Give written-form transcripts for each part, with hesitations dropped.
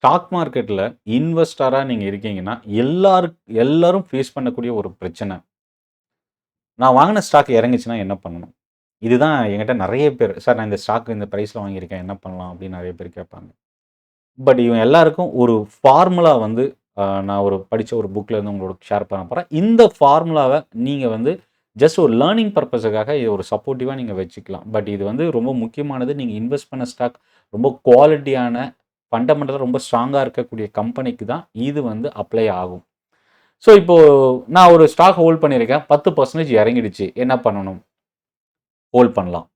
Stock மார்க்கெட்ல இன்வெஸ்டரா நீங்க இருக்கீங்கன்னா, எல்லாரும் ஃபேஸ் பண்ணக்கூடிய ஒரு பிரச்சனை. நான் வாங்குன ஸ்டாக் இறங்குச்சுன்னா என்ன பண்ணணும்? இதுதான் என்கிட்ட நெறைய பேர், "சார் நான் இந்த ஸ்டாக் இந்த பிரைஸ்ல வாங்கியிருக்கேன். என்ன பண்ணலாம்?" அப்படின்னு நெறைய பேர் கேட்பாங்க. பட் இவங்க எல்லாருக்கும் ஒரு ஃபார்முலா வந்து நான் படிச்ச ஒரு புக்ல இருந்து உங்களோட ஷேர் பண்ண போறேன். இந்த ஃபார்முலாவ நீங்க வந்து ஜஸ்ட் ஒரு லேர்னிங் பர்ப்பஸுக்காக இது ஒரு சப்போர்ட்டிவா நீங்க வச்சுக்கலாம். பட் இது வந்து ரொம்ப முக்கியமானது. நீங்க இன்வெஸ்ட் பண்ண ஸ்டாக் ரொம்ப குவாலிட்டியான, ஃபண்டமெண்டலா ரொம்ப ஸ்ட்ராங்கா இருக்கக்கூடிய கம்பெனிக்கு தான் இது வந்து அப்ளை ஆகும். ஸோ, இப்போ நான் ஒரு ஸ்டாக் ஹோல்ட் பண்ணியிருக்கேன். 10% இறங்கிடுச்சு. என்ன பண்ணணும்? ஹோல்ட் பண்ணலாம்.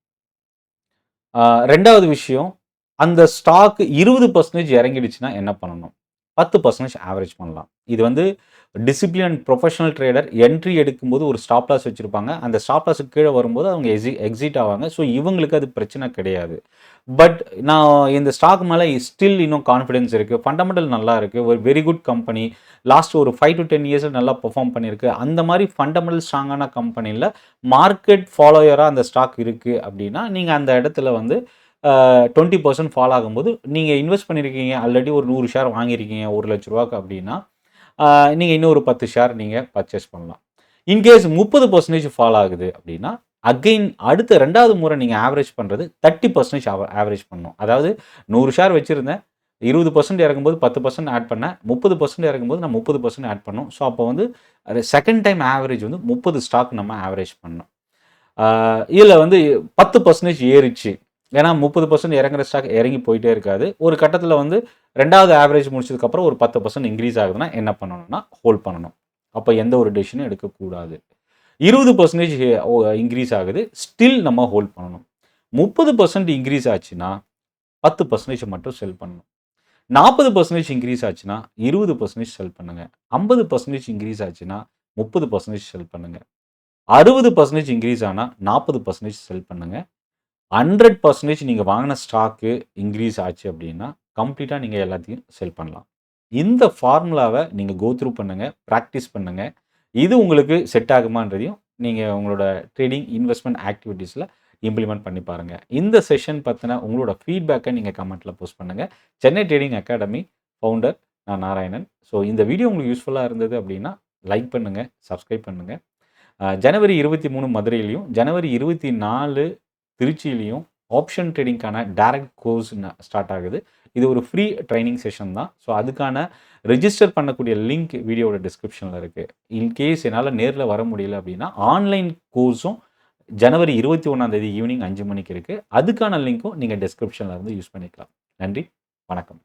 2வது விஷயம், அந்த ஸ்டாக் 20% இறங்கிடுச்சுன்னா என்ன பண்ணணும்? 10% ஆவரேஜ் பண்ணலாம். இது வந்து டிசிப்ளின் புரொஃபஷனல் ட்ரேடர் என்ட்ரி எடுக்கும்போது ஒரு ஸ்டாப் லாஸ் வச்சிருப்பாங்க. அந்த ஸ்டாப் லாஸ்க்கு கீழ வரும்போது அவங்க எக்ஸிட் ஆவாங்க. ஸோ, இவங்களுக்கு அது பிரச்சனை கிடையாது. பட் நான் இந்த ஸ்டாக் மேல ஸ்டில் இன்னும் கான்ஃபிடன்ஸ் இருக்கு. ஃபண்டமெண்டல் நல்லா இருக்கு. ஒரு வெரி குட் கம்பெனி. லாஸ்ட் ஒரு 5 டூ 10 இயர்ஸ்ல நல்லா பெர்ஃபார்ம் பண்ணியிருக்கு. அந்த மாரி ஃபண்டமெண்டல் ஸ்ட்ராங்கான கம்பெனில மார்க்கெட் ஃபாலோயரா அந்த ஸ்டாக் இருக்கு அப்டின்னா, நீங்க அந்த இடத்துல வந்து 20% ஃபால் ஆகும்போது, நீங்க இன்வெஸ்ட் பண்ணியிருக்கீங்க. ஆல்ரெடி ஒரு 100 ஷேர் வாங்கியிருக்கீங்க ரூ. 1,00,000க்கு அப்டின்னா, நீங்க இன்னும் ஒரு 10 ஷேர் நீங்க பர்ச்சேஸ் பண்ணலாம். இன்கேஸ் 30% ஃபால் ஆகுது அப்டின்னா, அகைன் அடுத்த 2வது முறை நீங்க ஆவரேஜ் பண்றது 30% ஆவரேஜ் பண்ணணும். அதாவது 100 ஷேர் வச்சிருந்தேன். 20% இறங்கும்போது 10% ஆட் பண்ணேன். 30% இறங்கும்போது நான் 30% ஆட் பண்ணணும். ஸோ, அப்போ வந்து செகண்ட் டைம் ஆவரேஜ் வந்து 30 ஸ்டாக் நம்ம ஆவரேஜ் பண்ணணும். இதுல வந்து 10% ஏறிச்சு. ஏன்னா 30% இறங்குற ஸ்டாக் இறங்கி போயிட்டே இருக்காது. ஒரு கட்டத்தில வந்து 2வது ஆவரேஜ் முடிச்சதுக்கப்புறம் ஒரு 10% இன்கிரீஸ் ஆகுதுன்னா என்ன பண்ணணும்னா, ஹோல்ட் பண்ணணும். அப்ப எந்த ஒரு டெசிஷனும் எடுக்கக்கூடாது. 20% இன்கிரீஸ் ஆகுது. ஸ்டில் நம்ம ஹோல்ட் பண்ணணும். 30% இன்கிரீஸ் ஆச்சுன்னா, 10% மட்டும் செல் பண்ணணும். 40% இன்கிரீஸ் ஆச்சுன்னா, 20% செல் பண்ணுங்க. 50% இன்கிரீஸ் ஆச்சுன்னா, 30% செல் பண்ணுங்க. 60% இன்கிரீஸ் ஆனா, 40% செல் பண்ணுங்க. 100% நீங்க வாங்குன ஸ்டாக்கு இன்கிரீஸ் ஆச்சு அப்டின்னா, கம்ப்ளீட்டா நீங்க எல்லாத்தையும் செல் பண்ணலாம். இந்த ஃபார்முலாவ நீங்க கோ த்ரூ பண்ணுங்க. பிராக்டிஸ் பண்ணுங்க. இது உங்களுக்கு செட் ஆகுமான்றதையும் நீங்க உங்களோட ட்ரேடிங், இன்வெஸ்ட்மென்ட் ஆக்டிவிட்டீஸ்ல இம்ப்ளிமெண்ட் பண்ணி பாருங்க. இந்த செஷன் பத்தின உங்களோட ஃபீட்பேக்க நீங்க கமெண்ட்ல போஸ்ட் பண்ணுங்க. சென்னை ட்ரேடிங் அகாடமி ஃபவுண்டர் நான் நாராயணன். ஸோ இந்த வீடியோ உங்களுக்கு யூஸ்ஃபுல்லா இருந்தது அப்டின்னா, லைக் பண்ணுங்க, சப்ஸ்கிரைப் பண்ணுங்க. ஜனவரி 23 மதுரையிலயும், ஜனவரி 24 திருச்சியிலயும் ஆப்ஷன் ட்ரேடிங்க்கான டைரக்ட் கோர்ஸ் ஸ்டார்ட் ஆகுது. இது ஒரு ஃப்ரீ ட்ரெய்னிங் செஷன் தான். ஸோ அதுக்கான ரெஜிஸ்டர் பண்ணக்கூடிய லிங்க் வீடியோவோட டிஸ்கிரிப்ஷன்ல இருக்கு. இன்கேஸ் என்னால நேர்ல வர முடியல அப்டின்னா, ஆன்லைன் கோர்ஸும் ஜனவரி 21ஆம் தேதி ஈவினிங் 5 மணிக்கு இருக்கு. அதுக்கான லிங்க்கும் நீங்க டிஸ்கிரிப்ஷன்ல இருந்து யூஸ் பண்ணிக்கலாம். நன்றி, வணக்கம்.